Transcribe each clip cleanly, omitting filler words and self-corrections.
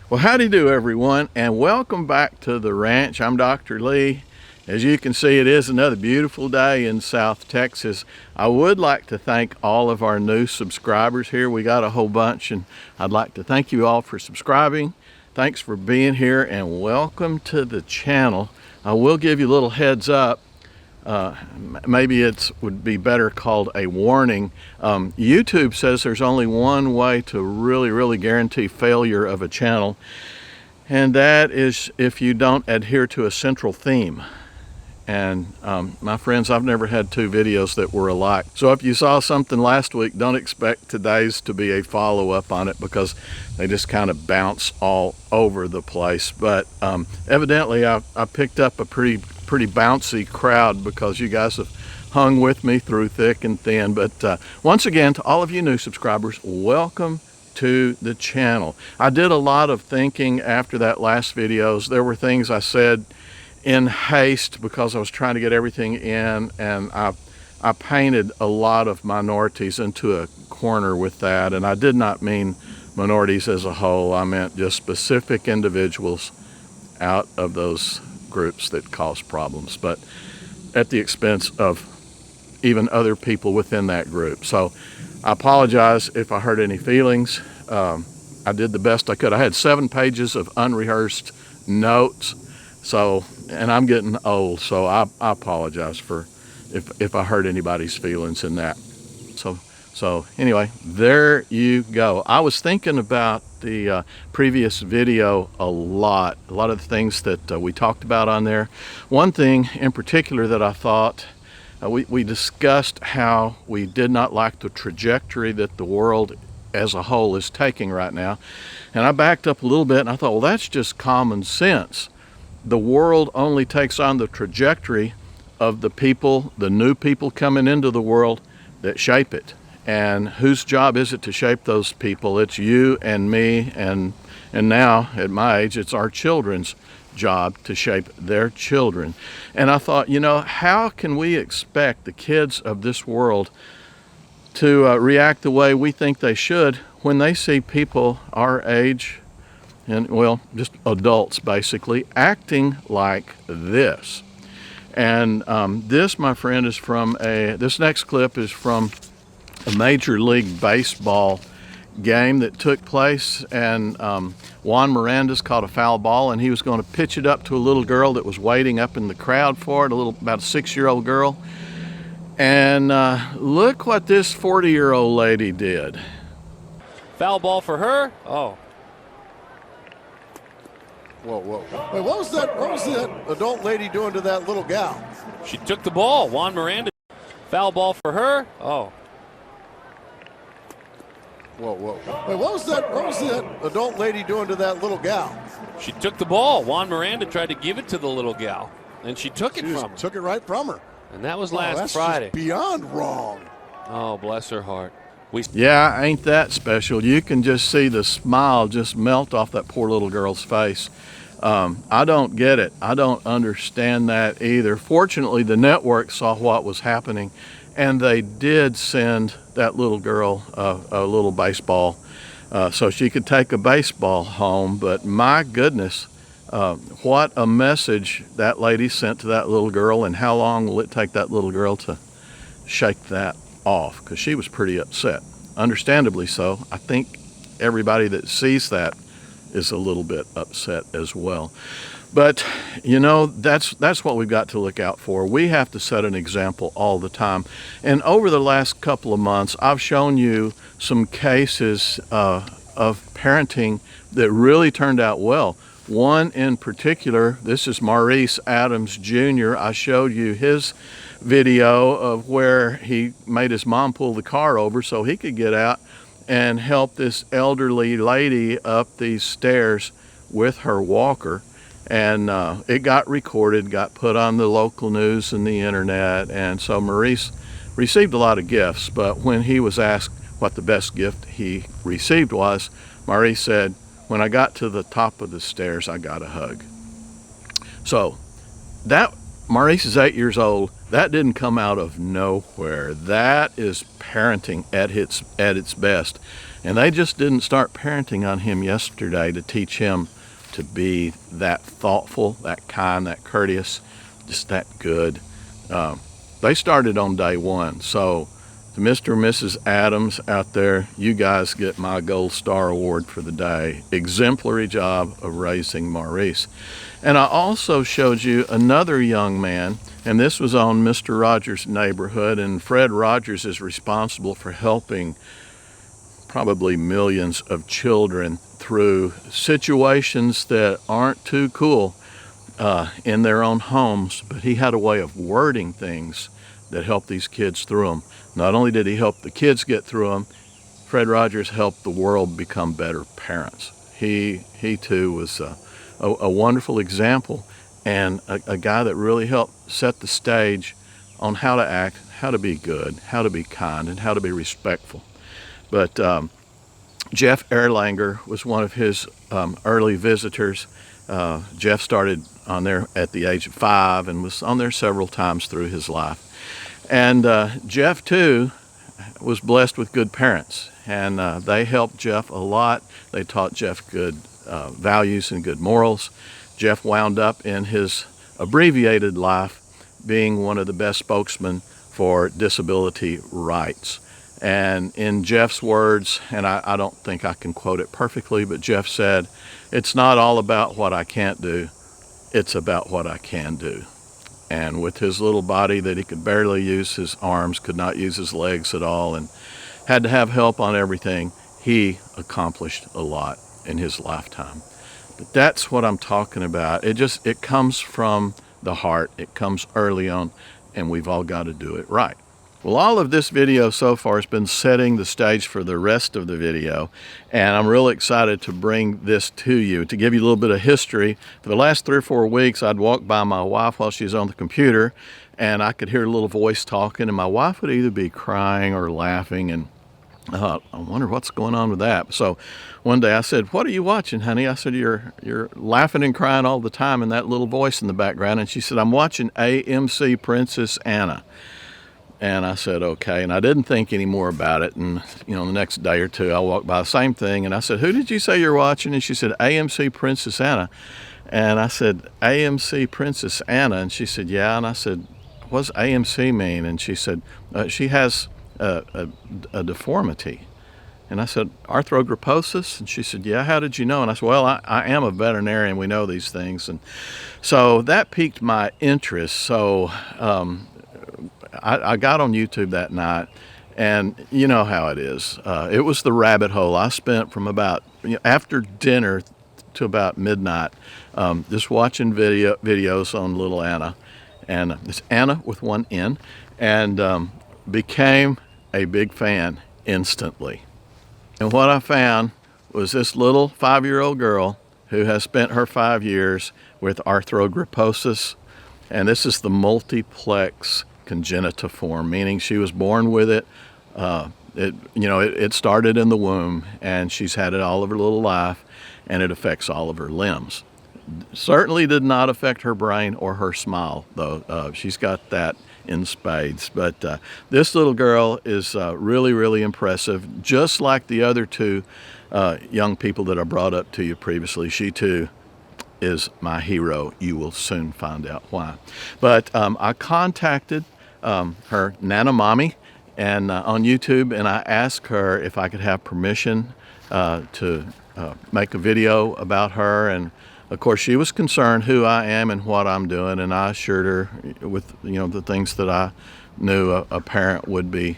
Well, howdy do everyone, and welcome back to the ranch. I'm Dr. Lee. As you can see, it is another beautiful day in South Texas. I would like to thank all of our new subscribers here. We got a whole bunch, and I'd like to thank you all for subscribing. Thanks for being here, and welcome to the channel. I will give you a little heads up. Maybe it would be better called a warning. YouTube says there's only one way to really guarantee failure of a channel, and that is if you don't adhere to a central theme. And my friends, I've never had two videos that were alike. So if you saw something last week, don't expect today's to be a follow-up on it, because they just kind of bounce all over the place. But evidently I picked up a pretty bouncy crowd, because you guys have hung with me through thick and thin. But once again, to all of you new subscribers, welcome to the channel. I did a lot of thinking after that last videos. There were things I said in haste because I was trying to get everything in, and I painted a lot of minorities into a corner with that. And I did not mean minorities as a whole. I meant just specific individuals out of those groups that cause problems, but at the expense of even other people within that group. So I apologize if I hurt any feelings. I did the best I could. I had 7 pages of unrehearsed notes. So, and I'm getting old, so I apologize for if I hurt anybody's feelings in that. So anyway, there you go. I was thinking about the previous video a lot of the things that we talked about on there. One thing in particular that I thought, we discussed how we did not like the trajectory that the world as a whole is taking right now. And I backed up a little bit and I thought, well, that's just common sense. The world only takes on the trajectory of the people, the new people coming into the world that shape it. And whose job is it to shape those people? It's you and me, and now at my age, it's our children's job to shape their children. And I thought, you know, how can we expect the kids of this world to react the way we think they should when they see people our age, and well, just adults basically, acting like this? And this, my friend, is from this next clip is from a Major League Baseball game that took place, and Juan Miranda's caught a foul ball, and he was going to pitch it up to a little girl that was waiting up in the crowd for it, about a 6-year-old girl. And look what this 40-year-old lady did. Foul ball for her. Oh. Whoa. Wait, what was that adult lady doing to that little gal? She took the ball. Juan Miranda. Foul ball for her. Oh. Whoa. Wait, what was that adult lady doing to that little gal? She took the ball. Juan Miranda tried to give it to the little gal, and she took it from her. Took it right from her. And that was That's last Friday. Just beyond wrong. Oh, bless her heart. Yeah, ain't that special? You can just see the smile just melt off that poor little girl's face. I don't get it. I don't understand that either. Fortunately, the network saw what was happening, and they did send that little girl a little baseball so she could take a baseball home. But my goodness, what a message that lady sent to that little girl, and how long will it take that little girl to shake that off? Because she was pretty upset, understandably so. I think everybody that sees that is a little bit upset as well. But you know, that's what we've got to look out for. We have to set an example all the time. And over the last couple of months, I've shown you some cases of parenting that really turned out well. One in particular, this is Maurice Adams Jr. I showed you his video of where he made his mom pull the car over so he could get out and help this elderly lady up these stairs with her walker. And it got recorded, got put on the local news and the internet. And so Maurice received a lot of gifts, but when he was asked what the best gift he received was, Maurice said, "When I got to the top of the stairs, I got a hug." So that Maurice is 8 years old. That didn't come out of nowhere. That is parenting at its best. And they just didn't start parenting on him yesterday to teach him to be that thoughtful, that kind, that courteous, just that good. They started on day one. So to Mr. and Mrs. Adams out there, you guys get my Gold Star Award for the day. Exemplary job of raising Maurice. And I also showed you another young man, and this was on Mr. Rogers' neighborhood, and Fred Rogers is responsible for helping probably millions of children through situations that aren't too cool in their own homes, but he had a way of wording things that helped these kids through them. Not only did he help the kids get through them, Fred Rogers helped the world become better parents. He too was a wonderful example, and a guy that really helped set the stage on how to act, how to be good, how to be kind, and how to be respectful. But Jeff Erlanger was one of his early visitors. Jeff started on there at the age of 5 and was on there several times through his life. And Jeff too was blessed with good parents, and they helped Jeff a lot. They taught Jeff good values and good morals. Jeff wound up in his abbreviated life being one of the best spokesmen for disability rights. And in Jeff's words, and I don't think I can quote it perfectly, but Jeff said, "It's not all about what I can't do, it's about what I can do." And with his little body that he could barely use his arms, could not use his legs at all, and had to have help on everything, he accomplished a lot in his lifetime. But that's what I'm talking about. It comes from the heart. It comes early on, and we've all got to do it right. Well, all of this video so far has been setting the stage for the rest of the video, and I'm really excited to bring this to you, to give you a little bit of history. For the last 3 or 4 weeks, I'd walk by my wife while she's on the computer, and I could hear a little voice talking, and my wife would either be crying or laughing, and I thought, I wonder what's going on with that. So one day I said, "What are you watching, honey?" I said, you're laughing and crying all the time, and that little voice in the background. And she said, "I'm watching AMC Princess Anna." And I said, okay. And I didn't think any more about it. And, the next day or two, I walked by the same thing. And I said, "Who did you say you're watching?" And she said, "AMC Princess Anna." And I said, "AMC Princess Anna?" And she said, "Yeah." And I said, "What does AMC mean?" And she said, "She has a deformity." And I said, "Arthrogryposis?" And she said, "Yeah." "How did you know?" And I said, "Well, I am a veterinarian. We know these things." And so that piqued my interest. So I got on YouTube that night, and you know how it is. It was the rabbit hole. I spent from about after dinner to about midnight just watching videos on little Anna, and it's Anna with one N, and became a big fan instantly. And what I found was this little 5-year-old girl who has spent her 5 years with arthrogryposis, and this is the multiplex congenitiform, meaning she was born with it. It started in the womb, and she's had it all of her little life, and it affects all of her limbs. Certainly did not affect her brain or her smile, though. She's got that in spades. But this little girl is really, really impressive. Just like the other 2 young people that I brought up to you previously, she too is my hero. You will soon find out why. But I contacted her Nana Mommy and on YouTube, and I asked her if I could have permission to make a video about her. And of course, she was concerned who I am and what I'm doing, and I assured her with the things that I knew a parent would be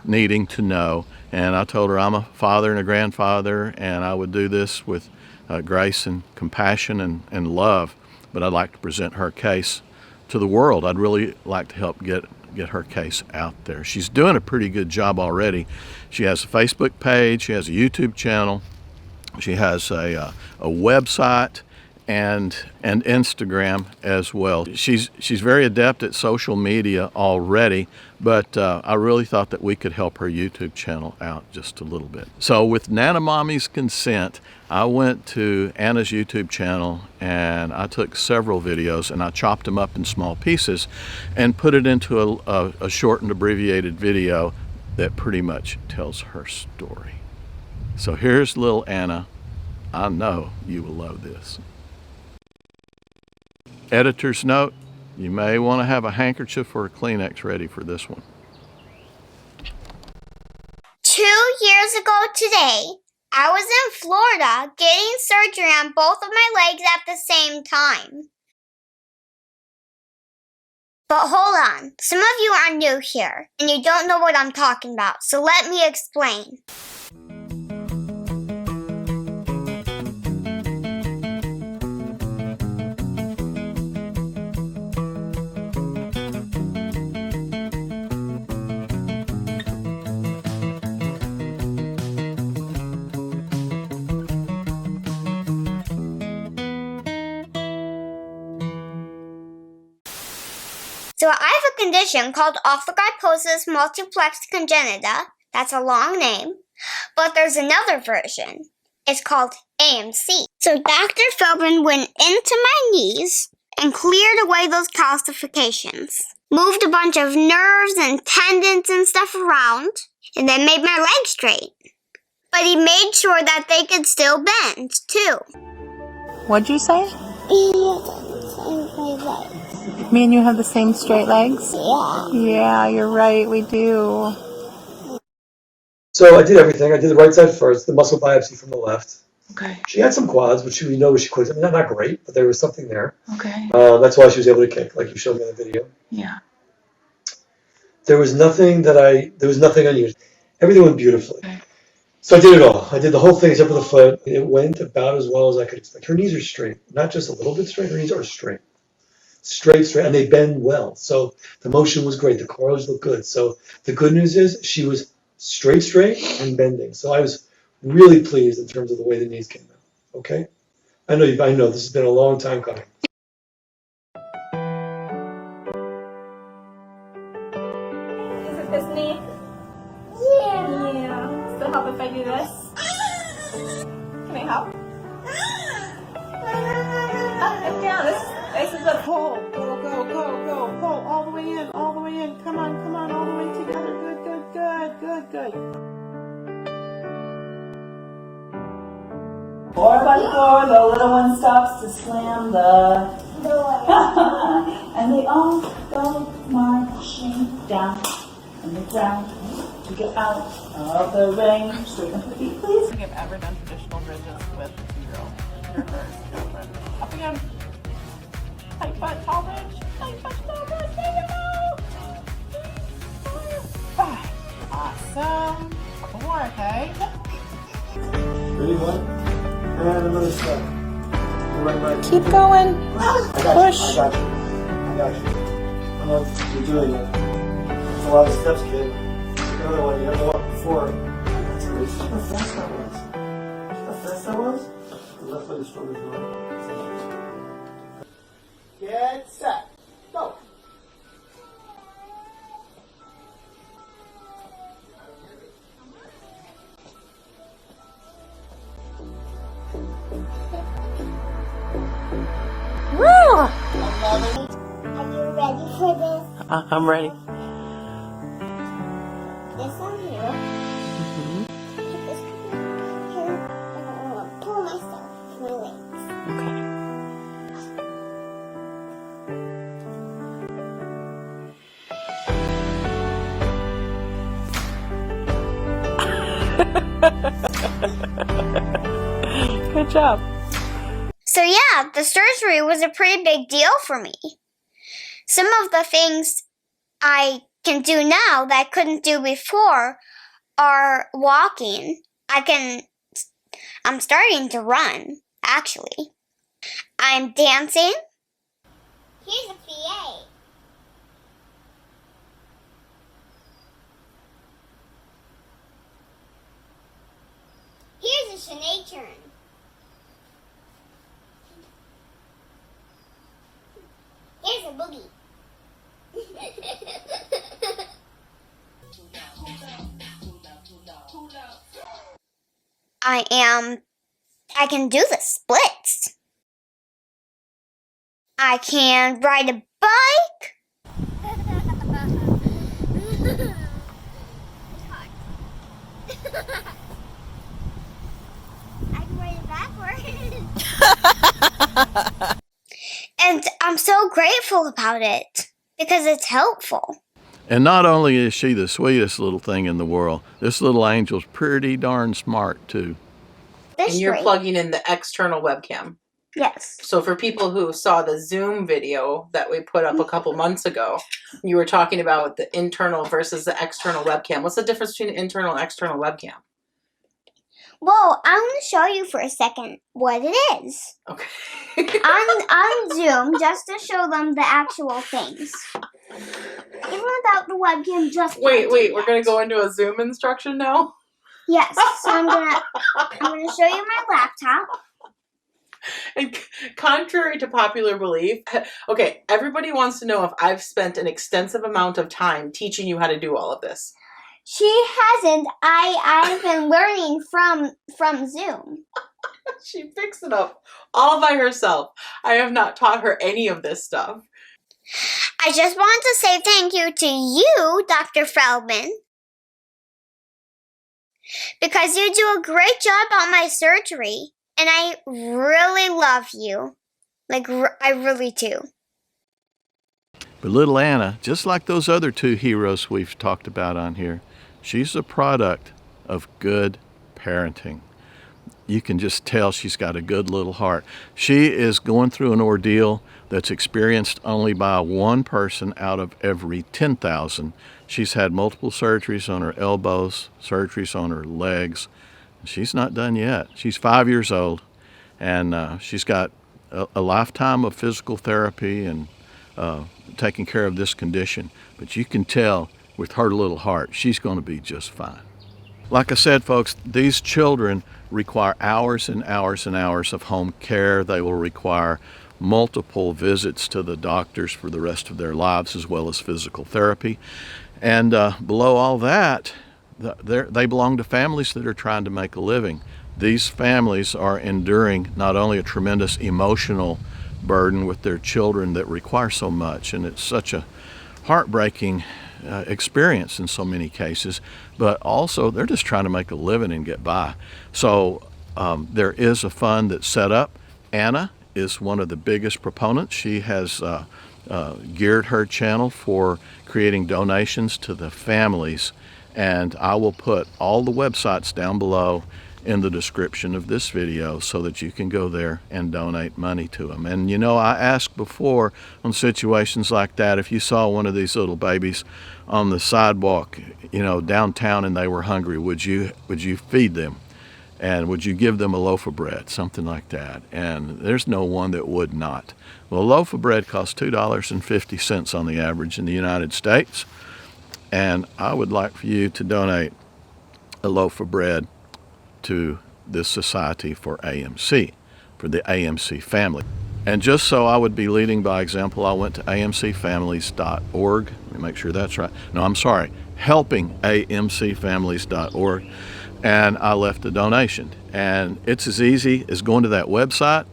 needing to know. And I told her I'm a father and a grandfather, and I would do this with grace and compassion and love, but I'd like to present her case to the world. I'd really like to help get her case out there. She's doing a pretty good job already. She has a Facebook page, she has a YouTube channel, she has a website, and Instagram as well. She's very adept at social media already, but I really thought that we could help her YouTube channel out just a little bit. So with Nana Mommy's consent, I went to Anna's YouTube channel and I took several videos and I chopped them up in small pieces and put it into a shortened abbreviated video that pretty much tells her story. So here's little Anna. I know you will love this. Editor's note, you may want to have a handkerchief or a Kleenex ready for this one. 2 years ago today, I was in Florida getting surgery on both of my legs at the same time. But hold on, some of you are new here, and you don't know what I'm talking about, so let me explain. So I have a condition called ophthalmoplegia multiplex congenita. That's a long name. But there's another version. It's called AMC. So Dr. Feldman went into my knees and cleared away those calcifications. Moved a bunch of nerves and tendons and stuff around. And then made my legs straight. But he made sure that they could still bend, too. What'd you say? Me and you have the same straight legs? Yeah. Yeah, you're right, we do. So I did everything. I did the right side first, the muscle biopsy from the left. Okay. She had some quads, which we know she quit. I mean, not great, but there was something there. Okay. That's why she was able to kick, like you showed me in the video. Yeah. There was nothing unusual. Everything went beautifully. Okay. So I did it all. I did the whole thing except for the foot. It went about as well as I could expect. Her knees are straight, not just a little bit straight. Her knees are straight. Straight, and they bend well. So the motion was great. The cords look good. So the good news is she was straight, and bending. So I was really pleased in terms of the way the knees came out. Okay? I know this has been a long time coming. Is it this knee? Yeah. Yeah. Does it help if I do this? Can I help? Up and down. This is a Pull, go, pull, all the way in, come on, all the way together, good. 4 by 4, the little one stops to slam the Door. and they all go marching down on the ground to get out of the rain. Straighten up the feet, please. I've ever done traditional bridges with a 2-year-old. Your first girlfriend. Up again. Tight butt, tall bridge. Tight butt, tall bridge. There you go. 5. Awesome. Couple more, okay? Ready, one? And another step. Right. Keep going. Push. I got you. I know you're doing it. It's a lot of steps, kid. Take another one. You haven't walked before. That's the first that was. The first that was? The left leg is stronger than the right. Get set. Go. Are you ready for this? I'm ready. This one here. Keep this here. And I'm going to pull myself with my legs. Okay. Good job. So yeah, the surgery was a pretty big deal for me. Some of the things I can do now that I couldn't do before are walking. I'm starting to run, actually. I'm dancing. Here's a PA. Here's a Sinead turn. Here's a boogie. I can do the splits. I can ride a bike. I can ride it backwards. And I'm so grateful about it because it's helpful. And not only is she the sweetest little thing in the world, this little angel's pretty darn smart too. And you're plugging in the external webcam. Yes. So for people who saw the Zoom video that we put up a couple months ago, you were talking about the internal versus the external webcam. What's the difference between internal and external webcam? Well, I'm going to show you for a second what it is. Okay. on Zoom, just to show them the actual things. Even without the webcam, just wait, we're going to go into a Zoom instruction now? Yes. So I'm gonna show you my laptop. And contrary to popular belief, okay, everybody wants to know if I've spent an extensive amount of time teaching you how to do all of this. She hasn't. I've been learning from Zoom. She picks it up all by herself. I have not taught her any of this stuff. I just want to say thank you to you, Dr. Feldman, because you do a great job on my surgery, and I really love you. Like, I really do. But little Anna, just like those other two heroes we've talked about on here, she's a product of good parenting. You can just tell she's got a good little heart. She is going through an ordeal that's experienced only by one person out of every 10,000. She's had multiple surgeries on her elbows, surgeries on her legs. She's not done yet. She's 5 years old, and she's got a lifetime of physical therapy and taking care of this condition. But you can tell with her little heart, she's going to be just fine. Like I said, folks, these children require hours and hours and hours of home care. They will require multiple visits to the doctors for the rest of their lives, as well as physical therapy. And below all that, they belong to families that are trying to make a living. These families are enduring not only a tremendous emotional burden with their children that require so much, and it's such a heartbreaking experience in so many cases, but also they're just trying to make a living and get by. So there is a fund that's set up. Anna is one of the biggest proponents. She has geared her channel for creating donations to the families, and I will put all the websites down below in the description of this video so that you can go there and donate money to them. And you know, I asked before on situations like that, if you saw one of these little babies on the sidewalk, you know, downtown, and they were hungry, would you feed them? And would you give them a loaf of bread, something like that? And there's no one that would not. Well, a loaf of bread costs $2.50 on the average in the United States. And I would like for you to donate a loaf of bread to this society for AMC, for the AMC family. And just so I would be leading by example, I went to amcfamilies.org. Let me make sure that's right. No, I'm sorry, helpingamcfamilies.org. And I left a donation. And it's as easy as going to that website,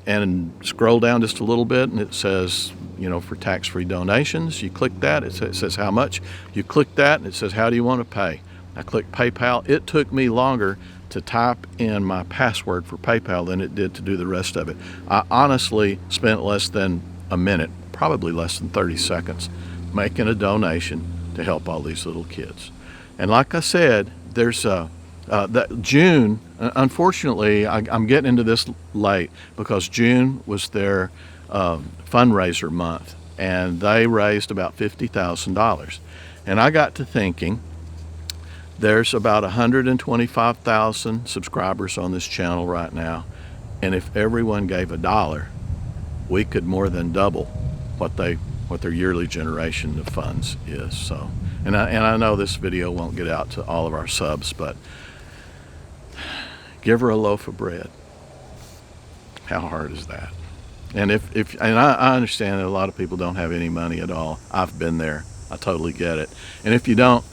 and scroll down just a little bit, and it says, you know, for tax-free donations. You click that, it says how much. You click that, and it says, how do you want to pay? I clicked PayPal. It took me longer to type in my password for PayPal than it did to do the rest of it. I honestly spent less than a minute, probably less than 30 seconds, making a donation to help all these little kids. And like I said, there's that June, unfortunately, I'm getting into this late because June was their fundraiser month, and they raised about $50,000. And I got to thinking, there's about 125,000 subscribers on this channel right now, and if everyone gave $1, we could more than double what their yearly generation of funds is. So, and I know this video won't get out to all of our subs, but give her a loaf of bread. How hard is that? And I understand that a lot of people don't have any money at all. I've been there. I totally get it. And if you don't,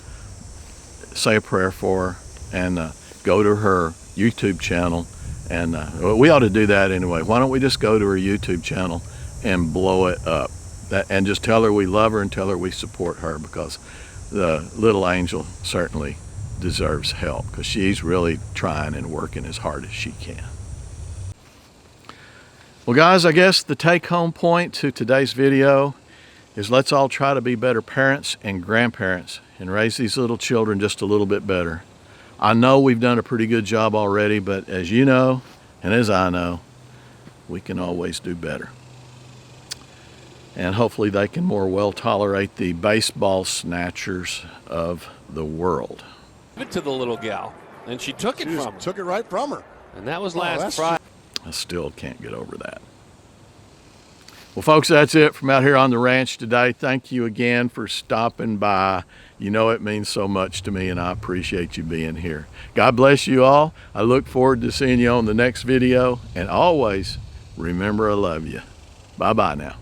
say a prayer for her and go to her YouTube channel. And we ought to do that anyway. Why don't we just go to her YouTube channel and blow it up? And just tell her we love her and tell her we support her, because the little angel certainly deserves help, because she's really trying and working as hard as she can. Well guys, I guess the take-home point to today's video is let's all try to be better parents and grandparents and raise these little children just a little bit better. I know we've done a pretty good job already, but as you know, and as I know, we can always do better. And hopefully they can more well tolerate the baseball snatchers of the world. Give it to the little gal, and she took it from her. Took it right from her. And that was last Friday. I still can't get over that. Well, folks, that's it from out here on the ranch today. Thank you again for stopping by. You know it means so much to me, and I appreciate you being here. God bless you all. I look forward to seeing you on the next video. And always, remember I love you. Bye-bye now.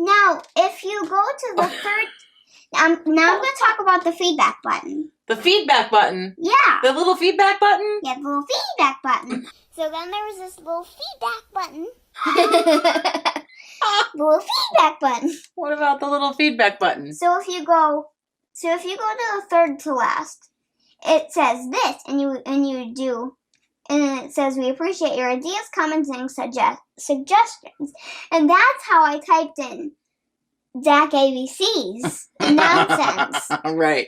Now, if you go to the third, now I'm going to talk about the feedback button. The feedback button? Yeah. The little feedback button? Yeah, the little feedback button. So then there was this little feedback button. The little feedback button. What about the little feedback button? So if you go to the third to last, it says this, and it says we appreciate your ideas, comments, and suggestions. And that's how I typed in Zach ABC's nonsense. Right.